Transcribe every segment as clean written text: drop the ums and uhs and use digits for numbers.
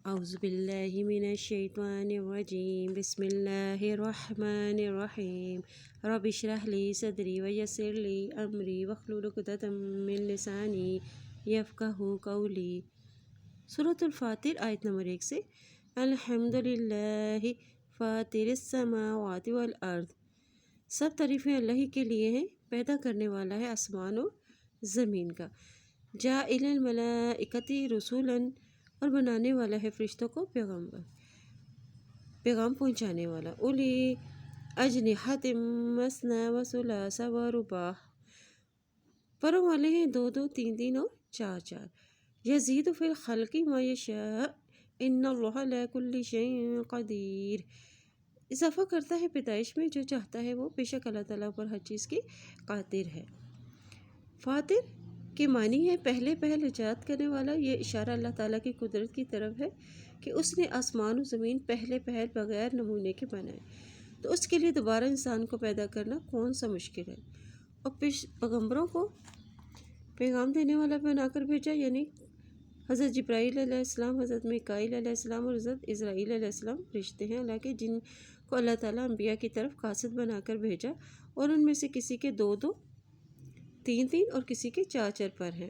اعوذ باللہ من الشیطان الرجیم بسم اللہ الرحمن الرحیم رب اشرح لی صدری ویسر لی امری واحلل عقدۃ من لسانی یفقہوا قولی۔ سورۃ الفاطر آیت نمبر 1 سے۔ الحمد للہ فاطر السماوات والارض، سب تعریفیں اللہ ہی کے لیے ہیں، پیدا کرنے والا ہے آسمان و زمین کا۔ جاعل الملائکۃ رسولا، اور بنانے والا ہے فرشتوں کو پیغام پہنچانے والا۔ اولی اجنحۃ مثنی و ثلاث و رباع، پروں والے ہیں 2 3 3 اور 4 4۔ یزید فی الخلق ما یشاء ان اللہ علی کل شیء قدیر، اضافہ کرتا ہے پیدائش میں جو چاہتا ہے وہ، بے شک اللہ تعالیٰ پر ہر چیز کی قادر ہے۔ فاطر کے معنی ہے پہلے پہل ایجاد کرنے والا۔ یہ اشارہ اللہ تعالیٰ کی قدرت کی طرف ہے کہ اس نے آسمان و زمین پہلے پہل بغیر نمونے کے بنائے، تو اس کے لیے دوبارہ انسان کو پیدا کرنا کون سا مشکل ہے، اور پیغمبروں کو پیغام دینے والا بنا کر بھیجا، یعنی حضرت جبرائیل علیہ السلام، حضرت میکائیل علیہ السلام اور حضرت اسرائیل علیہ السلام رشتے ہیں اللہ کے، جن کو اللہ تعالیٰ انبیاء کی طرف قاصد بنا کر بھیجا، اور ان میں سے کسی کے 2 2 3 3 اور کسی کے 4 4 پر ہیں،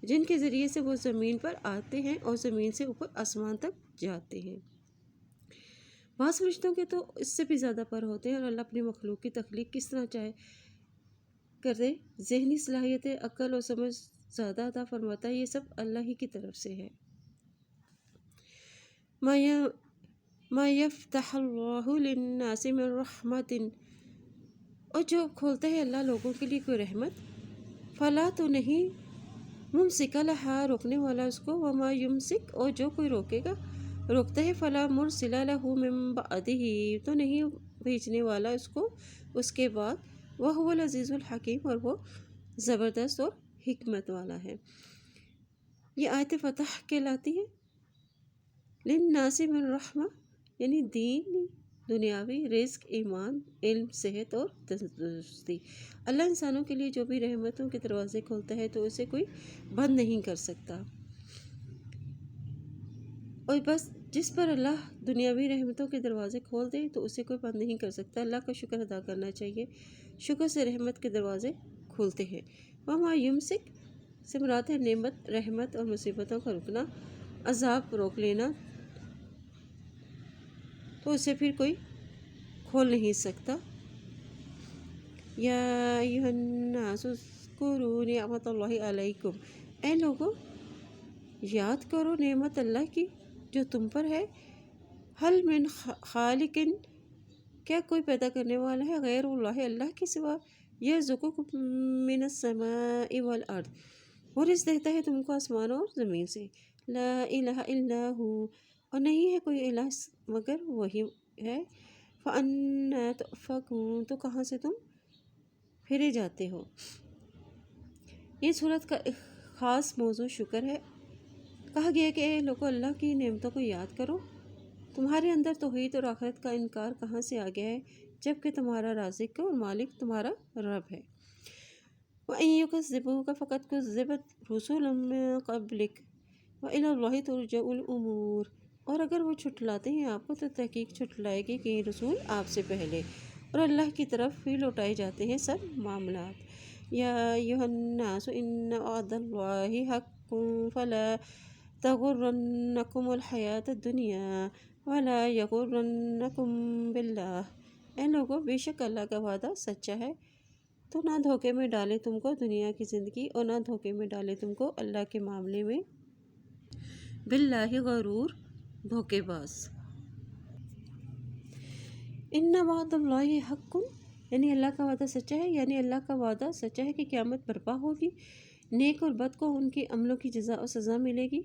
جن کے ذریعے سے وہ زمین پر آتے ہیں اور زمین سے اوپر آسمان تک جاتے ہیں۔ بعض فرشتوں کے تو اس سے بھی زیادہ پر ہوتے ہیں، اور اللہ اپنی مخلوق کی تخلیق کس طرح چاہے کرے، ذہنی صلاحیتیں، عقل اور سمجھ زیادہ عطا فرماتا ہے، یہ سب اللہ ہی کی طرف سے ہے۔ ما یفتح اللہ للناس من رحمت، اور جو کھولتا ہے اللہ لوگوں کے لیے کوئی رحمت، فلا تو نہیں ممسک لہا، روکنے والا اس کو، وما یمسک، اور جو کوئی روکتا ہے، فلا مرسل لہ من بعدہ، تو نہیں بھیجنے والا اس کو اس کے بعد، وہو العزیز الحکیم، اور وہ زبردست اور حکمت والا ہے۔ یہ آیت فتح کہلاتی ہے۔ للناس من رحمہ یعنی دین، دنیاوی، رزق، ایمان، علم، صحت اور تندرستی۔ اللہ انسانوں کے لیے جو بھی رحمتوں کے دروازے کھولتا ہے تو اسے کوئی بند نہیں کر سکتا، اور بس جس پر اللہ دنیاوی رحمتوں کے دروازے کھول دے تو اسے کوئی بند نہیں کر سکتا۔ اللہ کا شکر ادا کرنا چاہیے، شکر سے رحمت کے دروازے کھولتے ہیں۔ وما یمسک سے مراد ہے نعمت، رحمت اور مصیبتوں کا رکنا، عذاب روک لینا، تو اسے پھر کوئی کھول نہیں سکتا۔ یا ایھا الناس اذکروا نعمت اللہ علیکم، اے لوگو یاد کرو نعمت اللہ کی جو تم پر ہے۔ هل من خالق، کیا کوئی پیدا کرنے والا ہے غیر اللہ، اللہ کے سوا، یرزقکم من السماء والارض، وہ رزق دیتا ہے تم کو آسمانوں اور زمین سے۔ لا الہ الا ہو، اور نہیں ہے کوئی الہ مگر وہی ہے۔ فأنا تؤفکون، تو کہاں سے تم پھرے جاتے ہو۔ یہ سورت کا ایک خاص موضوع شکر ہے۔ کہا گیا کہ اے لوگو اللہ کی نعمتوں کو یاد کرو، تمہارے اندر توحید اور آخرت کا انکار کہاں سے آ گیا ہے، جبکہ تمہارا رازق اور مالک تمہارا رب ہے۔ وَإِن يُكَذِّبُوكَ فَقَدْ كُذِّبَتْ رُسُلٌ مِّن قَبْلِكَ وَإِلَى اللَّهِ تُرْجَعُ الْأُمُورُ، اور اگر وہ چھٹلاتے ہیں آپ کو تو تحقیق چھٹلائے گی کئی رسول آپ سے پہلے، اور اللہ کی طرف ہی لوٹائے جاتے ہیں سب معاملات۔ یا ایھا الناس ان وعد اللہ حق فلا تغرنکم الحیاۃ الدنیا ولا یغرنکم باللہ، اے لوگو بے شک اللہ کا وعدہ سچا ہے، تو نہ دھوکے میں ڈالے تم کو دنیا کی زندگی، اور نہ دھوکے میں ڈالے تم کو اللہ کے معاملے میں، باللہ غرور، دھوکے باز۔ ان وعد اللہ حق، یعنی اللہ کا وعدہ سچا ہے، یعنی اللہ کا وعدہ سچا ہے کہ قیامت برپا ہوگی، نیک اور بد کو ان کے عملوں کی جزا و سزا ملے گی۔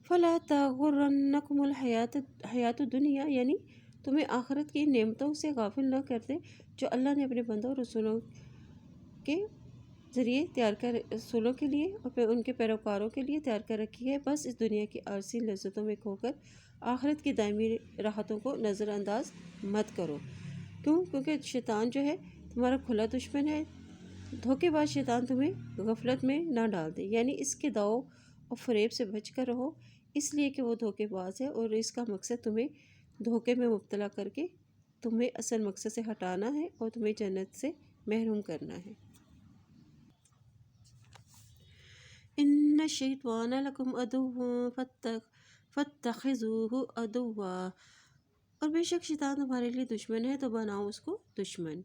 فلا تغرنکم حیات الدنیا، یعنی تمہیں آخرت کی نعمتوں سے غافل نہ کر دے جو اللہ نے اپنے بندوں اور رسولوں کے ذریعے رسولوں کے لیے اور ان کے پیروکاروں کے لیے تیار کر رکھی ہے۔ بس اس دنیا کی عارضی لذتوں میں کھو کر آخرت کی دائمی راحتوں کو نظر انداز مت کرو۔ کیونکہ شیطان جو ہے تمہارا کھلا دشمن ہے، دھوکے باز شیطان تمہیں غفلت میں نہ ڈال دے، یعنی اس کے داؤ اور فریب سے بچ کر رہو۔ اس لیے کہ وہ دھوکے باز ہے، اور اس کا مقصد تمہیں دھوکے میں مبتلا کر کے تمہیں اصل مقصد سے ہٹانا ہے اور تمہیں جنت سے محروم کرنا ہے۔ ان الشیطان لکم عدو فاتخذوہ عدوا، اور بے شک شیطان تمہارے لیے دشمن ہے تو بناؤ اس کو دشمن۔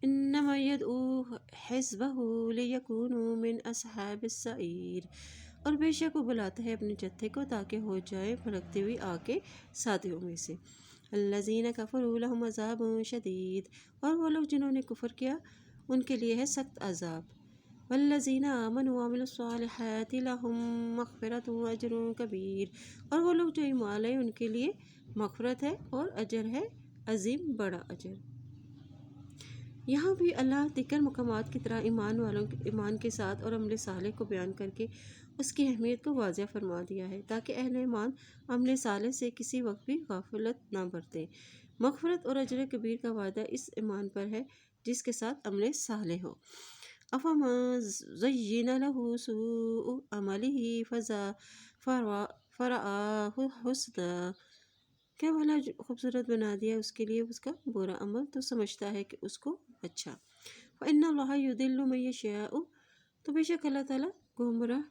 انما یدعو حزبہ لیکونوا من اصحاب السعیر، اور بے شک وہ بلاتا ہے اپنے جتھے کو تاکہ ہو جائے بھڑکتی ہوئی آگ کے ساتھیوں میں سے۔ الذین کفروا لہم عذاب شدید، اور وہ لوگ جنہوں نے کفر کیا ان کے لیے ہے سخت عذاب۔ والذین آمنوا وعملوا الصالحات لہم مغفرۃ واجر کبیر، اور وہ لوگ جو ایمان لائے ان کے لیے مغفرت ہے اور اجر ہے عظیم، بڑا اجر۔ یہاں بھی اللہ دیگر مقامات کی طرح ایمان کے ساتھ اور عمل صالح کو بیان کر کے اس کی اہمیت کو واضح فرما دیا ہے تاکہ اہل ایمان عمل صالح سے کسی وقت بھی غفلت نہ برتیں۔ مغفرت اور اجر کبیر کا وعدہ اس ایمان پر ہے جس کے ساتھ عمل صالح ہو۔ افمن زین لہ سوء عملہ فرآہ حسنا، کیا بھلا خوبصورت بنا دیا اس کے لیے اس کا برا عمل تو سمجھتا ہے کہ اس کو اچھا۔ فإن اللہ یضل من یشاء، تو بے شک اللہ تعالیٰ گمراہ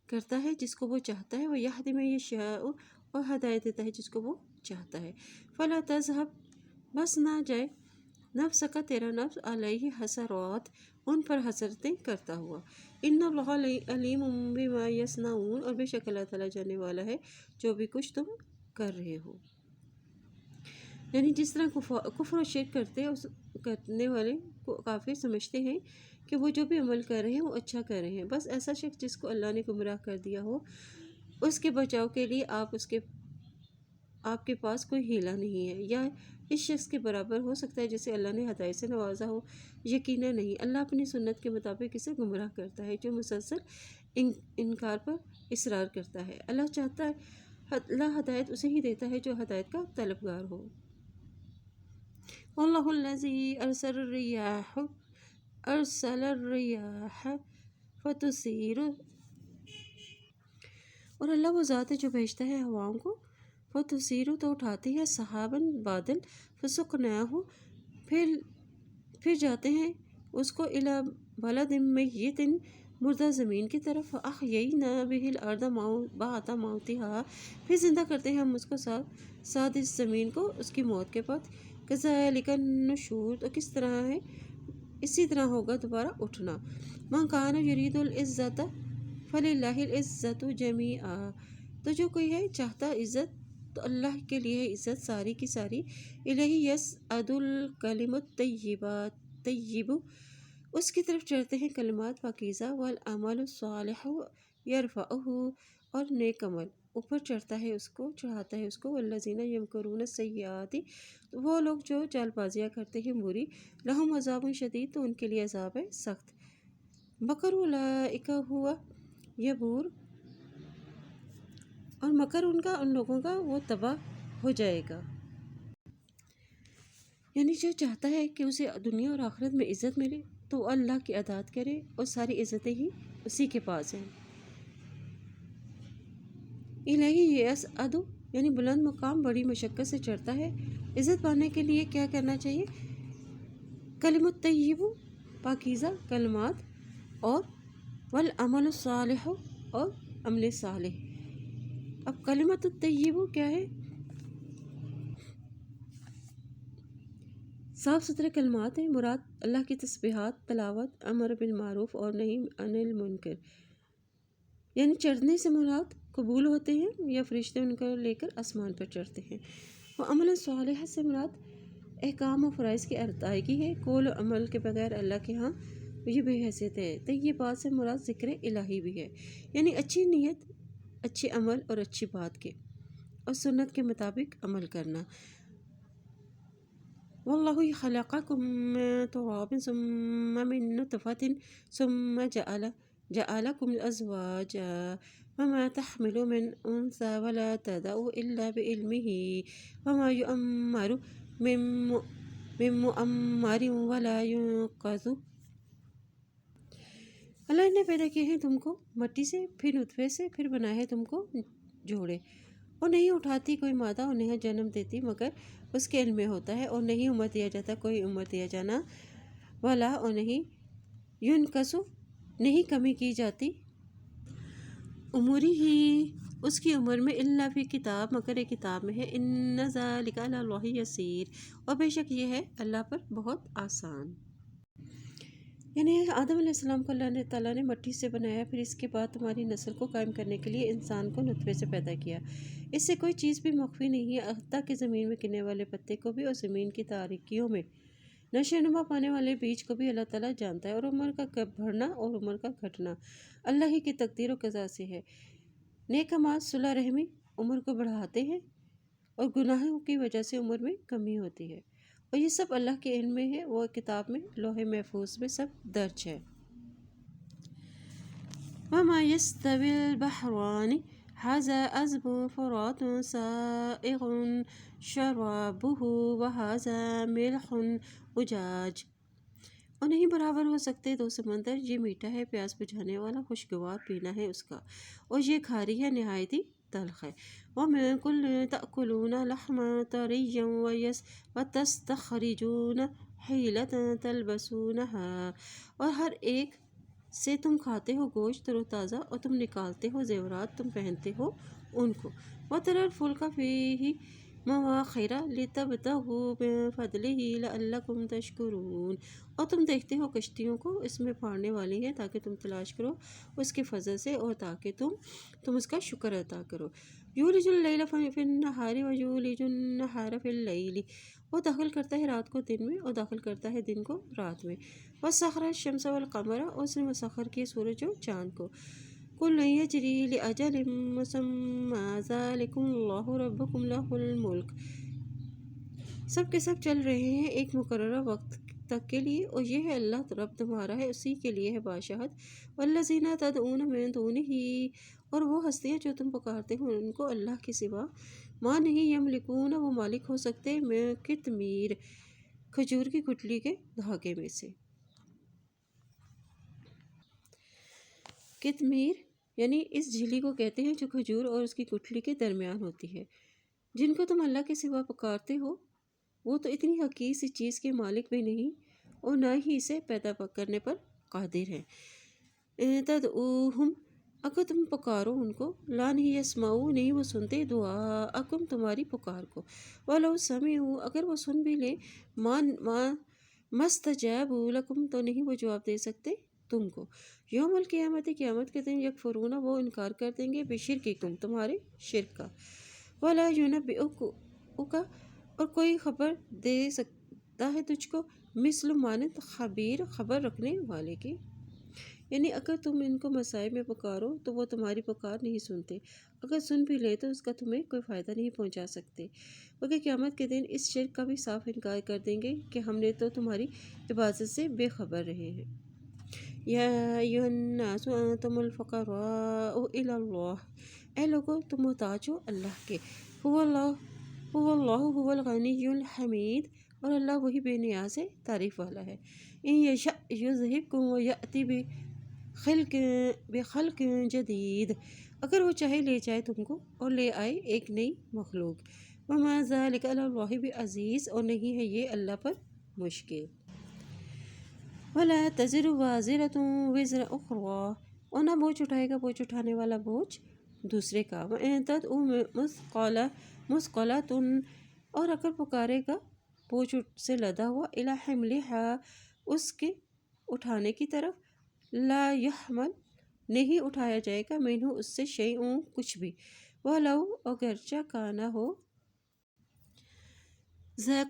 کرتا ہے جس کو وہ چاہتا ہے، ویہدی من یشاء، اور ہدایت دیتا ہے جس کو وہ چاہتا ہے۔ فلا تذہب، بس نہ جائے نفس کا تیرا نفس علیہ حسرات، ان پر حسرتیں کرتا ہوا۔ ان اللہ علیم بما یصنعون، اور بے شک اللہ تعالیٰ جاننے والا ہے جو بھی کچھ تم کر رہے ہو۔ یعنی جس طرح کفر و شرک کرنے والے کو کافر سمجھتے ہیں کہ وہ جو بھی عمل کر رہے ہیں وہ اچھا کر رہے ہیں، بس ایسا شخص جس کو اللہ نے گمراہ کر دیا ہو، اس کے بچاؤ کے لیے آپ کے پاس کوئی ہیلہ نہیں ہے، یا اس شخص کے برابر ہو سکتا ہے جسے اللہ نے ہدایت سے نوازا ہو؟ یقیناً نہیں۔ اللہ اپنی سنت کے مطابق اسے گمراہ کرتا ہے جو مسلسل انکار پر اصرار کرتا ہے۔ اللہ ہدایت اسے ہی دیتا ہے جو ہدایت کا طلبگار ہو۔ واللہ الذی ارسل الریاح فتثیر، اور اللہ وہ ذات ہے جو بھیجتا ہے ہواؤں کو، فتثیر تو اٹھاتی ہے، سحاباً بادل، فسقناہ پھر جاتے ہیں اس کو الی بلد میت مردہ زمین کی طرف، فاحیینا بہ الارض بعد موتہا، پھر زندہ کرتے ہیں ہم اس کو ساتھ اس زمین کو اس کی موت کے بعد۔ کذالک النشور، تو کس طرح ہے اسی طرح ہوگا دوبارہ اٹھنا۔ من کان یرید العزت فللہ العزت جمیعا، تو جو کوئی ہے چاہتا عزت تو اللہ کے لیے ہے عزت ساری کی ساری۔ الیہ یصعد الکلم الطیب، اس کی طرف چڑھتے ہیں کلمات پاکیزہ، والعمل الصالح یرفعہ، اور نیک عمل اوپر چڑھاتا ہے اس کو۔ والذین یمکرون السیئات، وہ لوگ جو چال بازیاں کرتے ہیں بری، لہم عذاب شدید، تو ان کے لیے عذاب ہے سخت۔ مکر اولئک ہوا یبور، اور مکر ان لوگوں کا وہ تباہ ہو جائے گا۔ یعنی جو چاہتا ہے کہ اسے دنیا اور آخرت میں عزت ملے تو وہ اللہ کی اطاعت کرے، اور ساری عزتیں ہی اسی کے پاس ہیں۔ الیہ یصعد، یعنی بلند مقام بڑی مشقت سے چڑھتا ہے۔ عزت پانے کے لیے کیا کرنا چاہیے؟ کلم الطیب، پاکیزہ کلمات، اور والعمل الصالح، اور عمل صالح۔ اب کلمت الطیب کیا ہے؟ صاف ستھرے کلمات ہیں، مراد اللہ کی تسبیحات، تلاوت، امر بالمعروف اور نہی عن المنکر۔ یعنی چڑھنے سے مراد قبول ہوتے ہیں یا فرشتے ان کو لے کر آسمان پر چڑھتے ہیں۔ وہ عمل صالح سے مراد احکام و فرائض کی ادائیگی ہے، قول و عمل کے بغیر اللہ کے ہاں یہ بے حیثیت ہے۔ طیبات سے مراد ذکر الہی بھی ہے، یعنی اچھی نیت، اچھے عمل اور اچھی بات کے اور سنت کے مطابق عمل کرنا۔ واللہ خلقکم من تراب ثم من نطفۃ ثم جعلکم ازواجا وما تحمل من انثى ولا تضع الا بعلمه وما يؤمر من مؤمر ولا ينقذ۔ اللہ نے پیدا کیے ہیں تم کو مٹی سے، پھر نطفے سے، پھر بنایا ہے تم کو جوڑے، اور نہیں اٹھاتی کوئی مادہ اور نہیں جنم دیتی مگر اس کے علم میں ہوتا ہے، اور نہیں عمر دیا جاتا کوئی عمر دیا جانا والا، اور نہیں ینقص نہیں کمی کی جاتی عمری ہی اس کی عمر میں الا فی کتاب مگر ایک کتاب میں ہے، ان ذلک علی اللہ یسیر، اور بے شک یہ ہے اللہ پر بہت آسان۔ یعنی آدم علیہ السلام کو اللہ تعالیٰ نے مٹی سے بنایا، پھر اس کے بعد تمہاری نسل کو قائم کرنے کے لیے انسان کو نطفے سے پیدا کیا، اس سے کوئی چیز بھی مخفی نہیں ہے، حتیٰ کہ زمین میں گرنے والے پتے کو بھی اور زمین کی تاریکیوں میں نشو نما پانے والے بیج کو بھی اللہ تعالیٰ جانتا ہے، اور عمر کا بڑھنا اور عمر کا گھٹنا اللہ ہی کی تقدیر و قضا سے ہے۔ نیک اعمال صلہ رحمی عمر کو بڑھاتے ہیں، اور گناہوں کی وجہ سے عمر میں کمی ہوتی ہے، اور یہ سب اللہ کے علم میں ہے، وہ کتاب میں لوح محفوظ میں سب درج ہے۔ وما يستوي البحران هذا عذب فرات سائغ شرابه وهذا ملح أجاج، اور نہیں برابر ہو سکتے دو سمندر، یہ میٹھا ہے پیاس بجھانے والا، خوشگوار پینا ہے اس کا، اور یہ کھاری ہے نہایت ہی تلخ ہے۔ وَمِن كُلٍّ تَأْكُلُونَ لَحْمًا طَرِيًّا وَتَسْتَخْرِجُونَ حِيلَةً تَلْبَسُونَهَا، اور ہر ایک سے تم کھاتے ہو گوشت تر و تازہ، اور تم نکالتے ہو زیورات تم پہنتے ہو ان کو۔ وَتَرَى الْفُلْكَ فِيهِ مَوَاخِرَ لِتَبْتَغُوا مِن فَضْلِهِ لَعَلَّكُمْ تَشْكُرُونَ، اور تم دیکھتے ہو کشتیوں کو اس میں پھاڑنے والی ہیں تاکہ تم تلاش کرو اس کے فضل سے، اور تاکہ تم اس کا شکر ادا کرو۔ یولج اللیل فی النہار ویولج النہار فی اللیل، وہ داخل کرتا ہے رات کو دن میں اور داخل کرتا ہے دن کو رات میں۔ وسخر الشمس والقمر، اور اس نے مسخر کیے سورج و چاند کو۔ کل یجری لأجل مسمی ذلکم اللہ ربکم لہ الملک، سب کے سب چل رہے ہیں ایک مقررہ وقت تک کے لیے، اور یہ ہے اللہ رب تمہارا ہے، اسی کے لیے ہے بادشاہت۔ والذین تدعون من دونہ، اور وہ ہستیاں جو تم پکارتے ہو ان کو اللہ کے سوا، ما نہیں یملکون، وہ مالک ہو سکتے، من قطمیر، کھجور کی گٹھلی کے دھاگے میں سے۔ قطمیر یعنی اس جھلی کو کہتے ہیں جو کھجور اور اس کی گٹھلی کے درمیان ہوتی ہے، جن کو تم اللہ کے سوا پکارتے ہو وہ تو اتنی حقیر سی چیز کے مالک بھی نہیں، اور نہ ہی اسے پیدا کرنے پر قادر ہیں۔ تدعوہم، اگر تم پکارو ان کو، لا نہیں یسمعوا، نہیں وہ سنتے، دعاءکم تمہاری پکار کو، ولو سمعوا، اگر وہ سن بھی لیں، ما استجابوا لکم، تو نہیں وہ جواب دے سکتے تم کو۔ یوم القیامت، قیامت کے دن، یکفرون، وہ انکار کر دیں گے، بشرککم، تمہارے شرک کا، ولا ینبئک، اور کوئی خبر دے سکتا ہے تجھ کو، مثل مانند خبیر، خبر رکھنے والے کی۔ یعنی اگر تم ان کو مصائب میں پکارو تو وہ تمہاری پکار نہیں سنتے، اگر سن بھی لے تو اس کا تمہیں کوئی فائدہ نہیں پہنچا سکتے، بلکہ قیامت کے دن اس شرک کا بھی صاف انکار کر دیں گے کہ ہم نے تو تمہاری عبادت سے بے خبر رہے ہیں۔ یا ایھا الناس انتم الفقراء الی اللہ، اے لوگو تم محتاج ہو اللہ کے، هو اللہ هو الغنی الحمید، اور اللہ وہی بے نیاز ہے، تعریف والا ہے۔ ان یشأ یذہبکم ویأتی بخلق جدید، اگر وہ چاہے لے جائے تم کو اور لے آئے ایک نئی مخلوق۔ وما ذلک علی اللہ بعزیز، اور نہیں ہے یہ اللہ پر مشکل۔ ولا تزر وازرۃ وزر اخری، اور نہ بوجھ اٹھائے گا بوجھ اٹھانے والا بوجھ دوسرے کا۔ وان تدع مثقلۃ، اور اگر پکارے گا بوجھ سے لدا ہوا، الی حملها، اس کے اٹھانے کی طرف، لا یحمل، نہیں اٹھایا جائے گا، منہ اس سے، شیء کچھ بھی، ولو، اگرچہ کانا ہو، ذا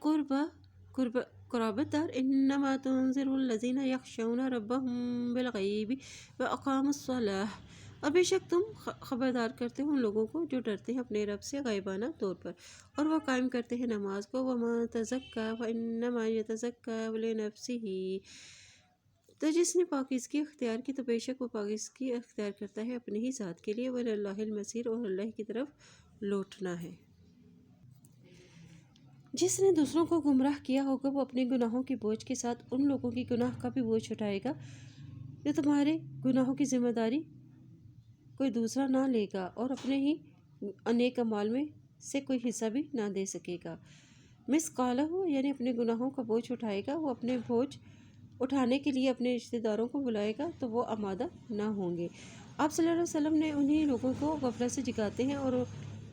قربت دار، انما تنذر الذین یخشون ربهم بالغیب واقاموا الصلاۃ، اور بے شک تم خبردار کرتے ہو ان لوگوں کو جو ڈرتے ہیں اپنے رب سے غیبانہ طور پر، اور وہ قائم کرتے ہیں نماز کو۔ ومن تزکی فانما یتزکی لنفسہ، تو جس نے پاکیزگی اختیار کی تو بے شک وہ پاکیزگی اختیار کرتا ہے اپنی ہی ذات کے لیے، وَإِلَى الْمَصِيرُ، اور اللہ کی طرف لوٹنا ہے۔ جس نے دوسروں کو گمراہ کیا ہوگا وہ اپنے گناہوں کے بوجھ کے ساتھ ان لوگوں کی گناہ کا بھی بوجھ اٹھائے گا، جو تمہارے گناہوں کی ذمہ داری کوئی دوسرا نہ لے گا، اور اپنے ہی نیک اعمال میں سے کوئی حصہ بھی نہ دے سکے گا۔ مثقالہ یعنی اپنے گناہوں کا بوجھ اٹھائے گا، وہ اپنے بوجھ اٹھانے کے لیے اپنے رشتہ داروں کو بلائے گا تو وہ آمادہ نہ ہوں گے۔ آپ صلی اللہ علیہ وسلم نے انہی لوگوں کو غفلت سے جگاتے ہیں اور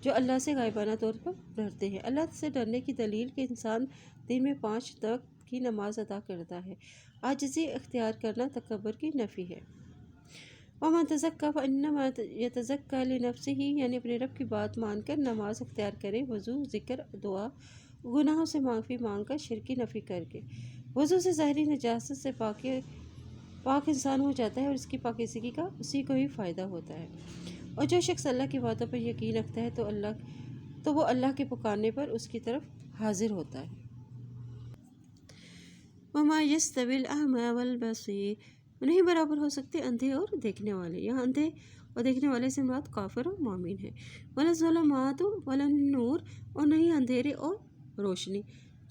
جو اللہ سے غائبانہ طور پر ڈرتے ہیں۔ اللہ سے ڈرنے کی دلیل کہ انسان دن میں 5 وقت کی نماز ادا کرتا ہے۔ عاجزی اختیار کرنا تکبر کی نفی ہے۔ وَمَن تَزَكَّىٰ فَإِنَّمَا يَتَزَكَّىٰ لِنَفْسِهِ یعنی اپنے رب کی بات مان کر نماز اختیار کرے، وضو، ذکر، دعا، گناہوں سے معافی مانگ کر، شرک کی نفی کر کے۔ وضو سے ظاہری نجاست سے پاک انسان ہو جاتا ہے اور اس کی پاکیزگی کا اسی کو ہی فائدہ ہوتا ہے۔ اور جو شخص اللہ کی باتوں پر یقین رکھتا ہے تو وہ اللہ کے پکارنے پر اس کی طرف حاضر ہوتا ہے۔ وَمَا يَسْتَوِي الْأَعْمَىٰ وَالْبَصِيرُ نہیں برابر ہو سکتے اندھے اور دیکھنے والے۔ یہاں اندھے اور دیکھنے والے سے مراد کافر اور مومن ہے۔ وَلَا الظُّلُمَاتُ وَلَا النُّورُ اور نہیں اندھیرے اور روشنی۔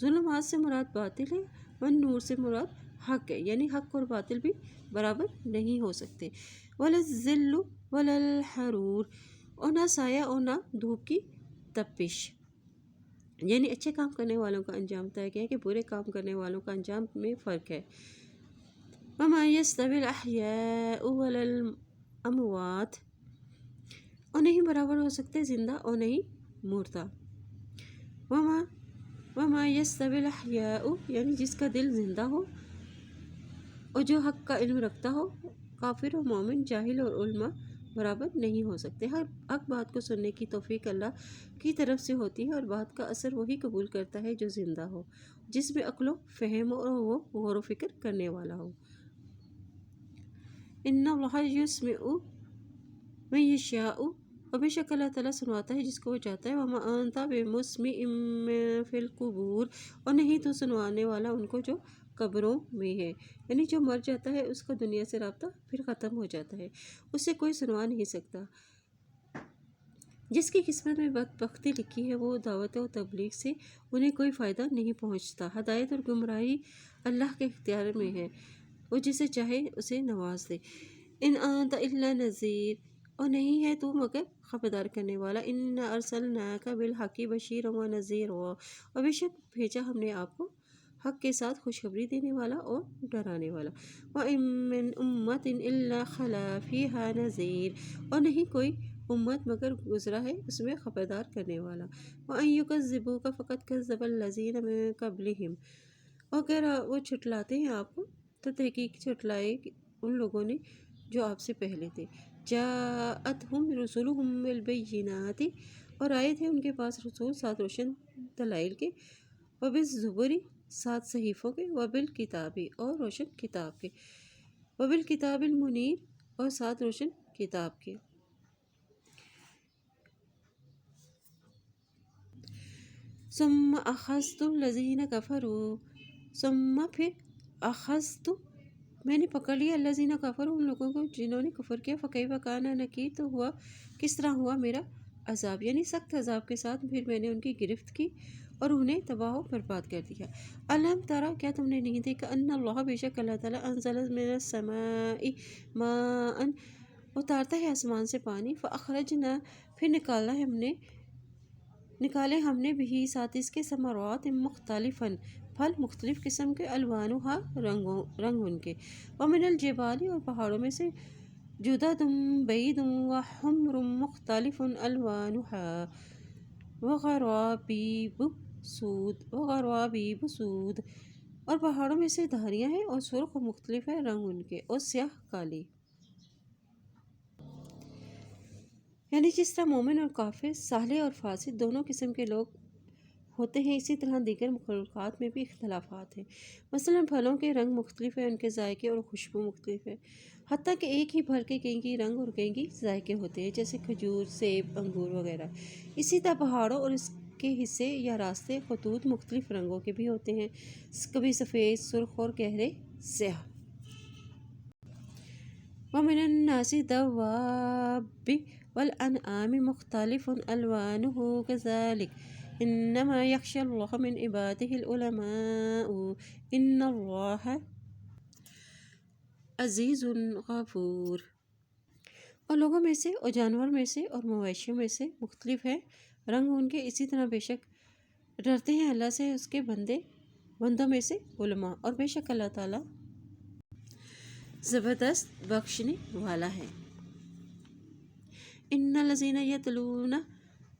ظلمات سے مراد باطل ہے، والنور سے مراد حق ہے، یعنی حق اور باطل بھی برابر نہیں ہو سکتے۔ وَلَا الظِّلُّ وَلَا الْحَرُورُ اور نہ سایہ اور نہ دھوپ کی تپش، یعنی اچھے کام کرنے والوں کا انجام طے ہے کہ برے کام کرنے والوں کا انجام میں فرق ہے۔ وَمَا يَسْتَوِي الْأَحْيَاءُ وَلَا الْأَمْوَاتُ اور نہیں برابر ہو سکتے زندہ اور نہیں مردہ۔ وَمَا يَسْتَوِي الْأَحْيَاءُ یعنی جس کا دل زندہ ہو اور جو حق کا علم رکھتا ہو، کافر اور مومن، جاہل اور علماء برابر نہیں ہو سکتے۔ ہر حق بات کو سننے کی توفیق اللہ کی طرف سے ہوتی ہے اور بات کا اثر وہی قبول کرتا ہے جو زندہ ہو، جس میں عقل و فہم ہو اور وہ غور و فکر کرنے والا ہو۔ ان اللہ یسمع من یشاء اور بے شک اللہ تعالیٰ سنواتا ہے جس کو وہ چاہتا ہے۔ وما انت بمسمع من فی القبور اور نہیں تو سنوانے والا ان کو جو قبروں میں ہے، یعنی جو مر جاتا ہے اس کا دنیا سے رابطہ پھر ختم ہو جاتا ہے، اس سے کوئی سنوا نہیں سکتا۔ جس کی قسمت میں بدبختی لکھی ہے وہ دعوت و تبلیغ سے انہیں کوئی فائدہ نہیں پہنچتا۔ ہدایت اور گمراہی اللہ کے اختیار میں ہے، وہ جسے چاہے اسے نواز دے۔ ان انت الا نذیر اور نہیں ہے تو مگر خبردار کرنے والا۔ انا ارسلناک بالحق بشیرا ونذیرا اور بے شک بھیجا ہم نے آپ کو حق کے ساتھ خوشخبری دینے والا اور ڈرانے والا۔ وَإِن مِّنْ أُمَّةٍ إِلَّا خَلَا فِيهَا نَذِيرٌ اور نہیں کوئی امت مگر گزرا ہے اس میں خبردار کرنے والا۔ وَأَن يُكَذِّبُوكَ فَقَدْ كَذَّبَ الَّذِينَ مِن قَبْلِهِمْ اور اگر وہ چھٹلاتے ہیں آپ کو تو تحقیق چھٹلائے ان لوگوں نے جو آپ سے پہلے تھے۔ جاءتہم رسلہم بالبینات اور آئے تھے ان کے پاس رسول ساتھ روشن دلائل کے، وبالزبر ساتھ صحیفوں کے، وبالکتاب اور روشن کتاب کے، وبالکتاب المنیر اور ساتھ روشن کتاب کے۔ ثم اخذت الذین کفروا ثم پھر اخذت میں نے پکڑ لیا الذین کفروا ان لوگوں کو جنہوں نے کفر کیا، فکیف کان نکیر تو ہوا کس طرح ہوا میرا عذاب، یعنی سخت عذاب کے ساتھ پھر میں نے ان کی گرفت کی اور انہیں تباہ و برباد کر دیا۔ الم ترى کیا تم نے نہیں دیکھا ان اللہ بے شک اللہ تعالیٰ انزل من السماء ماء اتارتا ہے آسمان سے پانی، فاخرجنا پھر نکالے ہم نے بھی ساتھ اس کے ثمرات مختلفا پھل مختلف قسم کے، الوانھا رنگ ان کے، ومن الجبال اور پہاڑوں میں سے جدد بید وحمر مختلف الوانھا وغرابیب سود اور پہاڑوں میں سے دھاریاں ہیں اور سرخ و مختلف ہے رنگ ان کے اور سیاہ کالی، یعنی جس طرح مومن اور کافر، صالح اور فاسد دونوں قسم کے لوگ ہوتے ہیں اسی طرح دیگر مخلوقات میں بھی اختلافات ہیں۔ مثلا پھلوں کے رنگ مختلف ہیں، ان کے ذائقے اور خوشبو مختلف ہے، حتیٰ کہ ایک ہی پھل کے کئی کی رنگ اور کئی کی ذائقے ہوتے ہیں، جیسے کھجور، سیب، انگور وغیرہ۔ اسی طرح پہاڑوں اور اس کے حصے یا راستے خطوط مختلف رنگوں کے بھی ہوتے ہیں، کبھی سفید، سرخ اور گہرے سیاہ۔ ومن الناس دواب والانعام مختلف الوانه كذلك انما يخشى الله من عباده العلماء ان الله عزیز غفور۔ اور لوگوں میں سے اور جانور میں سے اور مویشیوں میں سے مختلف ہیں رنگ ان کے، اسی طرح بے شک ڈرتے ہیں اللہ سے اس کے بندوں میں سے علماء، اور بے شک اللہ تعالیٰ زبردست بخشنے والا ہے۔ ان الذین یتلون،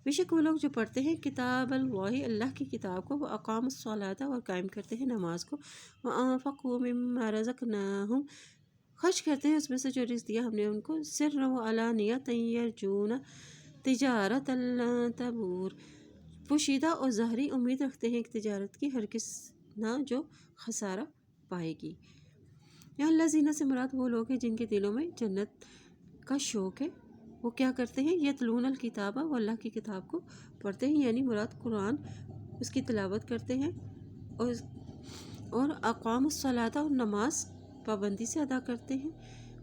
بے شک وہ لوگ جو پڑھتے ہیں کتاب اللہ، اللہ کی کتاب کو، واقاموا الصلاۃ، اور قائم کرتے ہیں نماز کو، وانفقوا مما رزقناہم، خرچ کرتے ہیں اس میں سے جو رزق دیا ہم نے ان کو، سرا وعلانیۃ یرجون تجارۃ لن تبور، پوشیدہ اور ظاہری امید رکھتے ہیں ایک تجارت کی ہرگز نہ جو خسارہ پائے گی۔ یہاں الذین سے مراد وہ لوگ ہیں جن کے دلوں میں جنت کا شوق ہے، وہ کیا کرتے ہیں، یتلون الکتاب، وہ اللہ کی کتاب کو پڑھتے ہیں، یعنی مراد قرآن، اس کی تلاوت کرتے ہیں، اور اقام الصلاۃ، اور نماز پابندی سے ادا کرتے ہیں،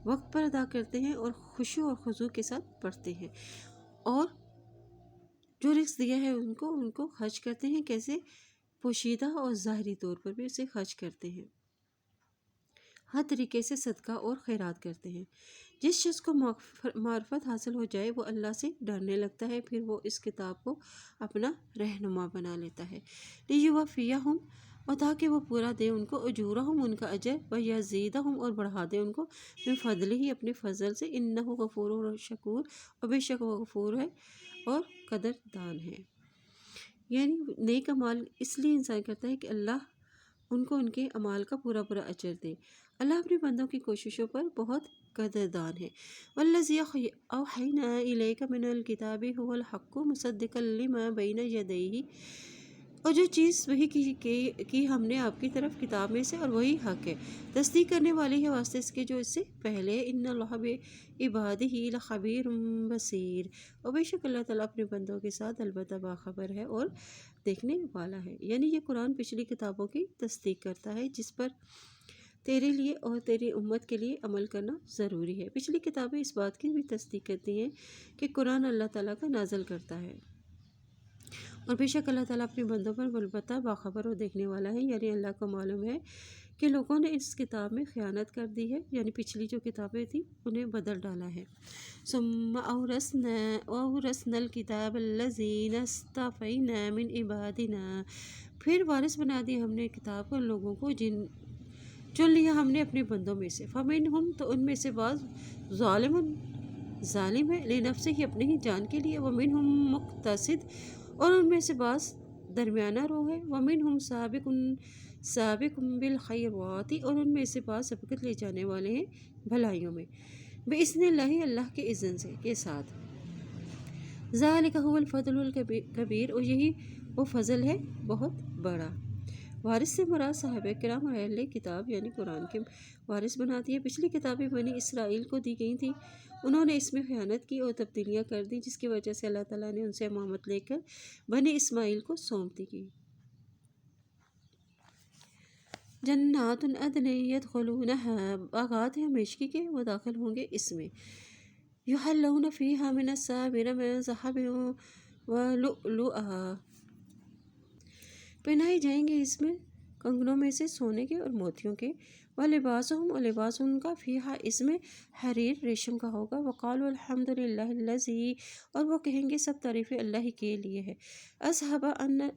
وقت پر ادا کرتے ہیں، اور خشوع اور خضوع کے ساتھ پڑھتے ہیں، اور جو رزق دیا ہے ان کو خرچ کرتے ہیں، کیسے، پوشیدہ اور ظاہری طور پر بھی اسے خرچ کرتے ہیں، ہر طریقے سے صدقہ اور خیرات کرتے ہیں۔ جس شخص کو معرفت حاصل ہو جائے وہ اللہ سے ڈرنے لگتا ہے، پھر وہ اس کتاب کو اپنا رہنما بنا لیتا ہے، لیوفیہم، اور تاکہ وہ پورا دے ان کو، اجورہم، ان کا اجر، ویزیدہم، اور بڑھا دے ان کو، من فضلہ، اپنے فضل سے، انہ غفور شکور، اور بے شک وہ غفور ہے اور قدر دان ہے۔ یعنی نیک اعمال اس لیے انسان کرتا ہے کہ اللہ ان کو ان کے اعمال کا پورا اجر دے۔ اللہ اپنے بندوں کی کوششوں پر بہت قدردان ہے۔ والذی اوحینا الیک من الکتاب هو الحق مصدقا لما بین یدیہ، اور جو چیز وہی کی ہم نے آپ کی طرف کتاب میں سے، اور وہی حق ہے، تصدیق کرنے والی ہے واسطے اس کے جو اس سے پہلے ہے، ان اللہ بعبادہ لخبیر بصیر، اور بے شک اللہ تعالیٰ اپنے بندوں کے ساتھ البتہ باخبر ہے اور دیکھنے والا ہے۔ یعنی یہ قرآن پچھلی کتابوں کی تصدیق کرتا ہے جس پر تیرے لیے اور تیری امت کے لیے عمل کرنا ضروری ہے۔ پچھلی کتابیں اس بات کی بھی تصدیق کرتی ہیں کہ قرآن اللہ تعالیٰ کا نازل کرتا ہے، اور بے شک اللہ تعالیٰ اپنے بندوں پر البتہ باخبر اور دیکھنے والا ہے۔ یعنی اللہ کو معلوم ہے کہ لوگوں نے اس کتاب میں خیانت کر دی ہے، یعنی پچھلی جو کتابیں تھیں انہیں بدل ڈالا ہے۔ ثم اورثنا الکتاب الذین اصطفینا من عبادنا، پھر وارث بنا دیا ہم نے کتاب کو ان لوگوں کو چن لیا ہم نے اپنے بندوں میں سے، فمنہم، تو ان میں سے بعض ظالم ہے، لنفسہ، ہی اپنے ہی جان کے لیے، ومنہم مقتصد، اور ان میں سے بعض درمیانہ رو ہے، ومنہم سابق بالخیرات، اور ان میں سے بعض سبقت لے جانے والے ہیں بھلائیوں میں، باذن اللہ، اللہ کے اذن سے کے ساتھ۔ ذالک هو الفضل الکبیر، اور یہی وہ فضل ہے بہت بڑا۔ وارث سے مراد صحابہ کرام اور اہل کتاب، یعنی قرآن کے وارث بناتی ہے۔ پچھلی کتابیں بنی اسرائیل کو دی گئی تھیں، انہوں نے اس میں خیانت کی اور تبدیلیاں کر دی، جس کی وجہ سے اللہ تعالیٰ نے ان سے امامت لے کر بنی اسماعیل کو سونپ دی۔ جنات عدن یدخلونہا، باغات ہیں ہمیشگی کے، وہ داخل ہوں گے اس میں، یحلون فیہا من اساور من ذہب ولؤلؤا، پہنائے جائیں گے اس میں کنگنوں میں سے سونے کے اور موتیوں کے، ولباسہم، اور لباس ان کا، فیہا اس میں، حریر، ریشم کا ہوگا، وقالوا الحمد للہ الذی، اور وہ کہیں گے سب تعریفیں اللہ ہی کے لیے ہے، اذھب عنا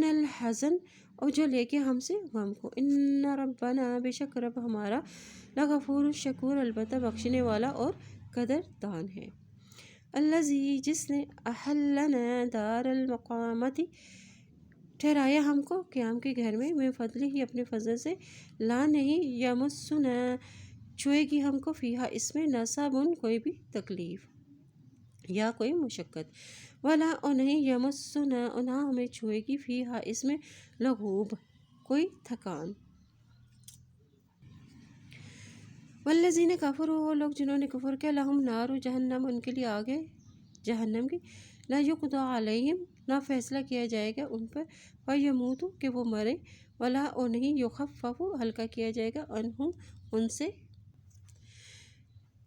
الحزن، اور جو لے کے ہم سے غم کو، ان ربنا، بے شک رب ہمارا، لغفور شکور، البتہ بخشنے والا اور قدر دان ہے۔ الذی، جس نے، احلنا دار المقامت، ٹھہرایا ہم کو قیام کے گھر میں، من فضلہ، ہی اپنے فضل سے، لا نہیں، یمسنا، چھوئے گی ہم کو، فیہا اس میں، نصب، کوئی بھی تکلیف یا کوئی مشقت، ولا، اور نہیں، یمسنا، نہ ہمیں چھوئے گی، فیہا اس میں، لغوب، کوئی تھکان۔ والذین کفروا، وہ لوگ جنہوں نے کفر کیا، لہم نار جہنم، ان کے لیے آگ ہے جہنم کی، لا یقضی علیہم، نہ فیصلہ کیا جائے گا ان پر، فیموتوا، کہ وہ مرے، ولا، اور نہیں، یخفف، ہلکا کیا جائے گا، عنہم، ان سے،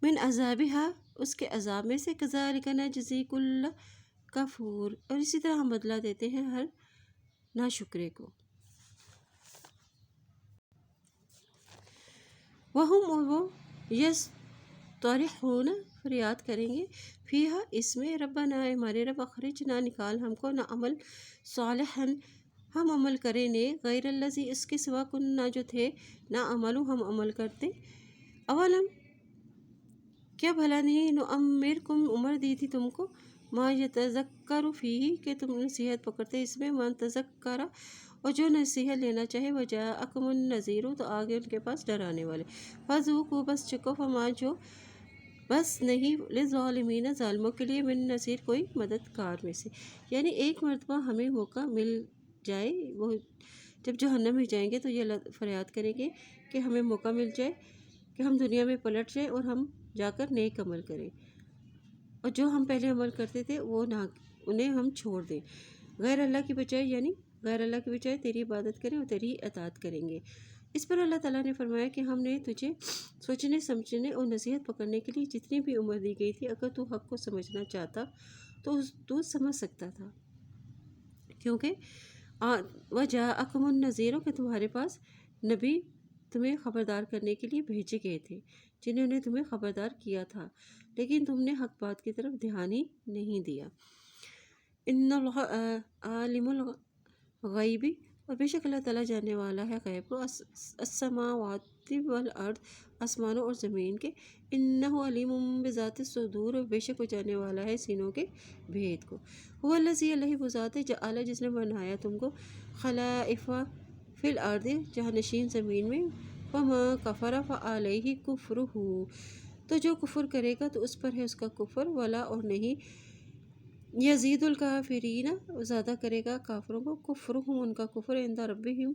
من عذابہا، اس کے عذاب میں سے، کذالک نجزی کل کفور، اور اسی طرح ہم بدلہ دیتے ہیں ہر ناشکرے کو۔ وہم، اور وہ، یسترخون، فریاد کریں گے فیہا اس میں ربنا اے ہمارے رب اخرجنا نکال ہم کو نہ عمل صالحا ہم عمل کریں نیک غیر الذی اس کے سوا کننا جو تھے نہ عملو ہم عمل کرتے اولم کیا بھلا نہیں نعمرکم عمر دی تھی تم کو ما یتذکر فیہ کہ تم نصیحت پکڑتے اس میں من تذکر اور جو نصیحت لینا چاہے وجاءکم النذیر تو آگے ان کے پاس ڈرانے والے فذوقوا بس چکو فما جو بس نہیں للظالمین ظالموں کے لیے من نصیر کوئی مددگار میں سے یعنی ایک مرتبہ ہمیں موقع مل جائے وہ جب جہنم میں جائیں گے تو یہ فریاد کریں گے کہ ہمیں موقع مل جائے کہ ہم دنیا میں پلٹ جائیں اور ہم جا کر نیک عمل کریں اور جو ہم پہلے عمل کرتے تھے وہ نہ انہیں ہم چھوڑ دیں غیر اللہ کی بجائے یعنی غیر اللہ کی بجائے تیری عبادت کریں اور تیری اطاعت کریں گے اس پر اللہ تعالیٰ نے فرمایا کہ ہم نے تجھے سوچنے سمجھنے اور نصیحت پکڑنے کے لیے جتنی بھی عمر دی گئی تھی اگر تو حق کو سمجھنا چاہتا تو سمجھ سکتا تھا کیونکہ وجاءکم النذیر کہ تمہارے پاس نبی تمہیں خبردار کرنے کے لیے بھیجے گئے تھے جنہوں نے تمہیں خبردار کیا تھا لیکن تم نے حق بات کی طرف دھیان ہی نہیں دیا ان اللہ عالم الغیب اور بے شک اللہ تعالیٰ جاننے والا ہے غیب کو السماوات والارض آسمانوں اور زمین کے انہ علیم بذات الصدور اور بے شک وہ جاننے والا ہے سینوں کے بھید کو هو الذی اللہ وہ ذات ہے جعل جس نے بنایا تم کو خلائف فی الارض جہاں نشین زمین میں فما کفر فعلیہ کفرہ تو جو کفر کرے گا تو اس پر ہے اس کا کفر ولا اور نہیں یزید الکافرین زیادہ کرے گا کافروں کو کفرہم ان کا کفر عند ربہم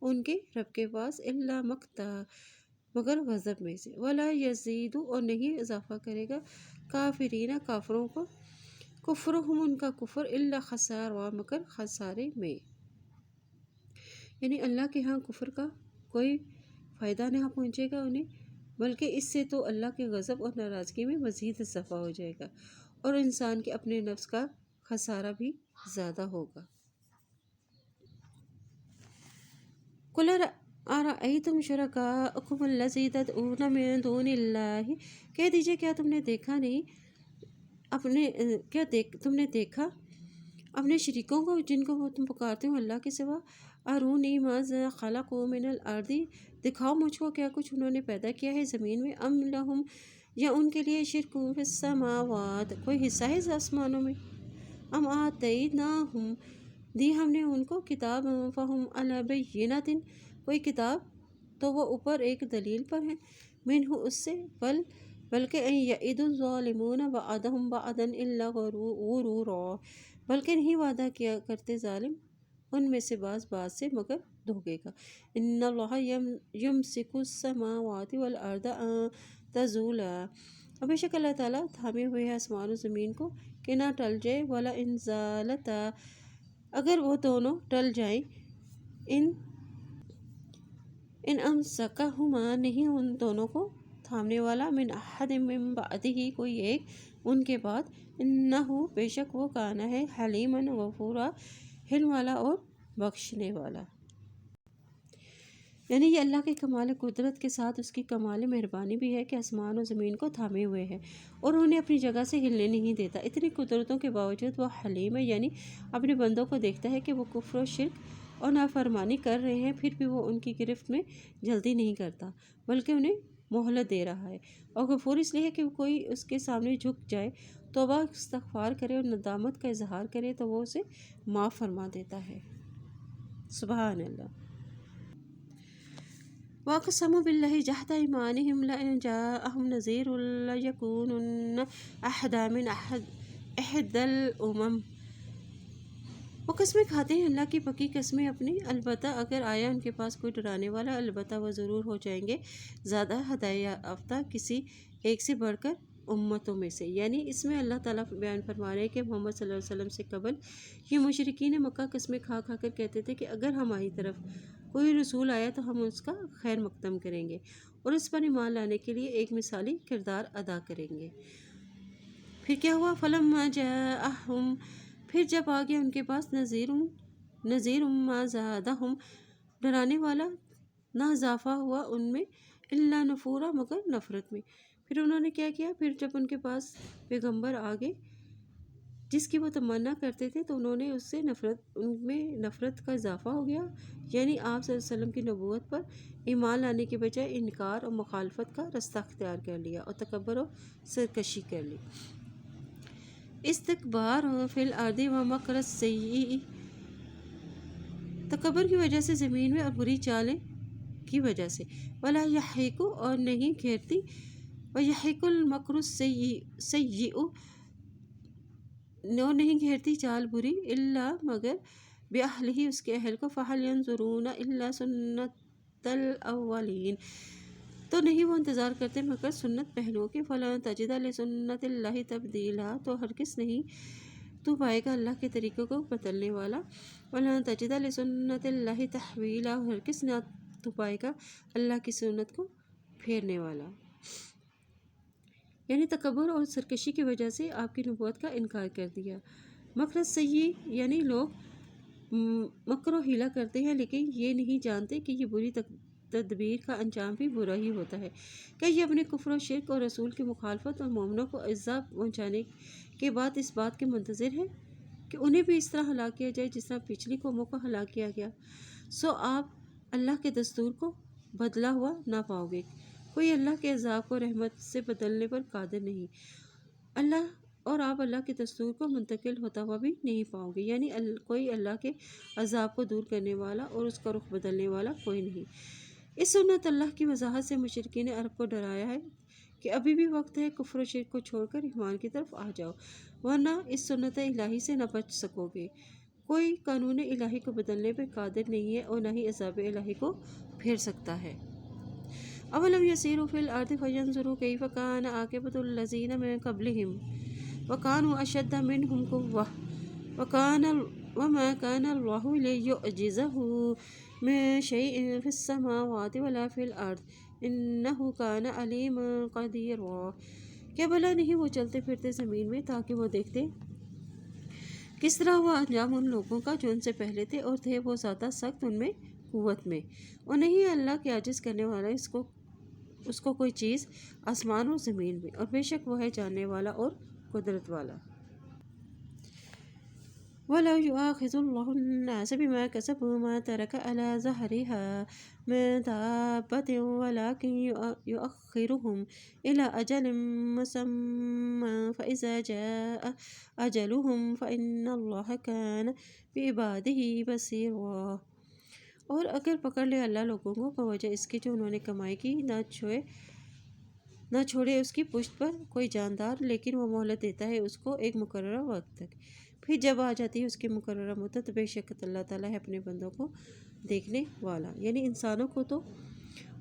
ان کے رب کے پاس الا مقتا مگر غضب میں سے ولا یزید اور نہیں اضافہ کرے گا کافرین کافروں کو کفرہم ان کا کفر الا خسارا مگر خسارے میں یعنی اللہ کے ہاں کفر کا کوئی فائدہ نہیں پہنچے گا انہیں بلکہ اس سے تو اللہ کے غضب اور ناراضگی میں مزید اضافہ ہو جائے گا اور انسان کے اپنے نفس کا خسارہ بھی زیادہ ہوگا قل ارأیتم شرکاءکم الذی تدعون من دون اللہ کہہ دیجئے کیا تم نے دیکھا نہیں تم نے دیکھا اپنے شریکوں کو جن کو وہ تم پکارتے ہو اللہ کے سوا ارونی ماذا خلقوا من الارض دکھاؤ مجھ کو کیا کچھ انہوں نے پیدا کیا ہے زمین میں ام لہم یا ان کے لیے شرک فی السماوات کوئی حصہ ہے آسمانوں میں ام آتیناہم دی ہم نے ان کو کتاب فہم علی بینۃ کوئی کتاب تو وہ اوپر ایک دلیل پر ہے منہ اس سے بلکہ ان یعد الظالمون بعدهم بعدا الا غرورا بلکہ نہیں وعدہ کیا کرتے ظالم ان میں سے بعض سے مگر دھوکے کا ان اللہ یمسک السماوات والارض ان تزولا اور بے شک اللہ تعالیٰ تھامے ہوئے ہے آسمان و زمین کو کہ نہ ٹل جائے ولا ان زالتا اگر وہ دونوں ٹل جائیں ان امسکہما نہیں ان دونوں کو تھامنے والا من احد من بعدہ کوئی ایک ان کے بعد انہو بے شک وہ کانا ہے حلیما غفورا حلم والا اور بخشنے والا یعنی یہ اللہ کے کمال قدرت کے ساتھ اس کی کمال مہربانی بھی ہے کہ آسمان و زمین کو تھامے ہوئے ہے اور انہیں اپنی جگہ سے ہلنے نہیں دیتا اتنی قدرتوں کے باوجود وہ حلیم ہے یعنی اپنے بندوں کو دیکھتا ہے کہ وہ کفر و شرک اور نافرمانی کر رہے ہیں پھر بھی وہ ان کی گرفت میں جلدی نہیں کرتا بلکہ انہیں مہلت دے رہا ہے اور غفور اس لیے ہے کہ کوئی اس کے سامنے جھک جائے توبہ استغفار کرے اور ندامت کا اظہار کرے تو وہ اسے معاف فرما دیتا ہے سبحان اللہ وَأَقْسَمُوا بِاللَّهِ جَهْدَ أَيْمَانِهِمْ لَئِنْ جَاءَهُمْ نَذِيرٌ لَيَكُونُنَّ أَهْدَىٰ مِنْ إِحْدَى الْأُمَمِ وہ قسمیں کھاتے ہیں اللہ کی پکی قسمیں اپنی البتہ اگر آیا ان کے پاس کوئی ڈرانے والا البتہ وہ ضرور ہو جائیں گے زیادہ ہدایت یافتہ کسی ایک سے بڑھ کر امتوں میں سے یعنی اس میں اللہ تعالیٰ بیان فرما رہے ہیں کہ محمد صلی اللہ علیہ وسلم سے قبل یہ مشرکین مکہ قسمیں کھا کر کہتے تھے کہ اگر ہماری طرف کوئی رسول آیا تو ہم اس کا خیر مقدم کریں گے اور اس پر ایمان لانے کے لیے ایک مثالی کردار ادا کریں گے پھر کیا ہوا فلما جاءہم پھر جب آ گیا ان کے پاس نذیر ما زادہم ڈرانے والا نہ اضافہ ہوا ان میں الا نفورا مگر نفرت میں پھر انہوں نے کیا کیا؟ پھر جب ان کے پاس پیغمبر آ گئے جس کی وہ تمنا کرتے تھے تو انہوں نے اس سے ان میں نفرت کا اضافہ ہو گیا، یعنی آپ صلی اللہ علیہ وسلم کی نبوت پر ایمان لانے کے بجائے انکار اور مخالفت کا رستہ اختیار کر لیا اور تکبر و سرکشی کر لی۔ استکبار فی الارض و مکر السیئ، تکبر کی وجہ سے زمین میں اور بری چالیں کی وجہ سے، ولا یحیق اور نہیں گھیرتی، ویحیق المکر السیئ اور نہیں گھیرتی چال بری، الا مگر باہلہ اس کے اہل کو، فہل ینظرون الا سنت الاولین تو نہیں وہ انتظار کرتے مگر سنت پہلوؤں کے، فلن تجد لسنت اللہ تبدیلا تو ہرگز نہیں تو پائے گا اللہ کے طریقوں کو بدلنے والا، وَلَن تَجِدَ لِسُنَّتِ اللَّهِ تَحْوِيلًا ہرگز نہ تو پائے گا اللہ کی سنت کو پھیرنے والا۔ یعنی تکبر اور سرکشی کی وجہ سے آپ کی نبوت کا انکار کر دیا۔ مکر سیئ یعنی لوگ مکر و حیلہ کرتے ہیں لیکن یہ نہیں جانتے کہ یہ بری تدبیر کا انجام بھی برا ہی ہوتا ہے۔ کہ یہ اپنے کفر و شرک اور رسول کی مخالفت اور مومنوں کو عذاب پہنچانے کے بعد اس بات کے منتظر ہیں کہ انہیں بھی اس طرح ہلاک کیا جائے جس طرح پچھلی قوموں کو ہلاک کیا گیا، سو آپ اللہ کے دستور کو بدلا ہوا نہ پاؤ گے۔ کوئی اللہ کے عذاب کو رحمت سے بدلنے پر قادر نہیں، اور آپ اللہ کے دستور کو منتقل ہوتا ہوا بھی نہیں پاؤ گے، یعنی کوئی اللہ کے عذاب کو دور کرنے والا اور اس کا رخ بدلنے والا کوئی نہیں۔ اس سنت اللہ کی وضاحت سے مشرکین عرب کو ڈرایا ہے کہ ابھی بھی وقت ہے، کفر و شرک کو چھوڑ کر ایمان کی طرف آ جاؤ، ورنہ اس سنت الہی سے نہ بچ سکو گے۔ کوئی قانون الہی کو بدلنے پہ قادر نہیں ہے اور نہ ہی عذاب الہی کو پھیر سکتا ہے۔ اولم یسیروا فی الارض فینظروا کیف کان عاقبۃ الذین من قبلہم وکانوا اشد منہم قوۃ وما کان اللہ لیعجزہ من شیء فی السماوات ولا فی الارض انہ کان علیما قدیرا۔ کیا بھلا نہیں وہ چلتے پھرتے زمین میں تاکہ وہ دیکھتے کس طرح ہوا انجام ان لوگوں کا جو ان سے پہلے تھے، اور تھے وہ زیادہ سخت ان میں قوت میں، اور نہیں ہے اللہ کے عاجز کرنے والا اس کو کوئی چیز آسمان اور زمین میں، اور بے شک وہ ہے جاننے والا اور قدرت والا۔ وَلَوْ يُؤَاخِذُ اللَّهُ النَّاسَ بِمَا كَسَبُوا مَا تَرَكَ عَلَى ظَهْرِهَا مِن دَابَّةٍ وَلَكِنْ يُؤَخِّرُهُمْ إِلَى أَجَلٍ مُّسَمًّى فَإِذَا جَاءَ أَجَلُهُمْ فَإِنَّ اللَّهَ كَانَ بِعِبَادِهِ بَصِيرًا۔ اور اگر پکڑ لے اللہ لوگوں کو بوجہ اس کی جو انہوں نے کمائی کی، نہ چھوڑے اس کی پشت پر کوئی جاندار، لیکن وہ مہلت دیتا ہے اس کو ایک مقررہ وقت تک، پھر جب آ جاتی ہے اس کی مقررہ مدت، بے شک اللہ تعالیٰ ہے اپنے بندوں کو دیکھنے والا۔ یعنی انسانوں کو تو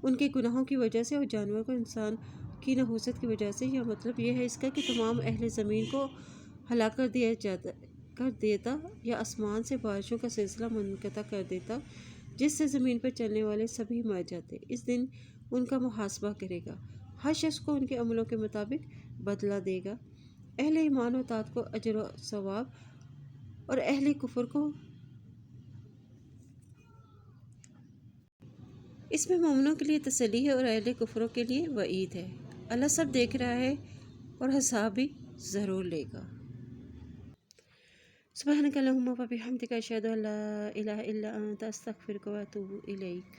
ان کے گناہوں کی وجہ سے اور جانوروں کو انسان کی نحوست کی وجہ سے، یا مطلب یہ ہے اس کا کہ تمام اہل زمین کو ہلاک کر دیتا یا آسمان سے بارشوں کا سلسلہ منقطع کر دیتا جس سے زمین پر چلنے والے سبھی مر جاتے۔ اس دن ان کا محاسبہ کرے گا، ہر شخص کو ان کے عملوں کے مطابق بدلہ دے گا، اہل ایمان و اطاعت کو اجر و ثواب اور اہل کفر کو۔ اس میں مومنوں کے لیے تسلی ہے اور اہل کفروں کے لیے وعید ہے۔ اللہ سب دیکھ رہا ہے اور حساب بھی ضرور لے گا۔ سبحانک اللہم و بحمدک اشہد ان لا الہ الا انت استغفرک و اتوب الیک۔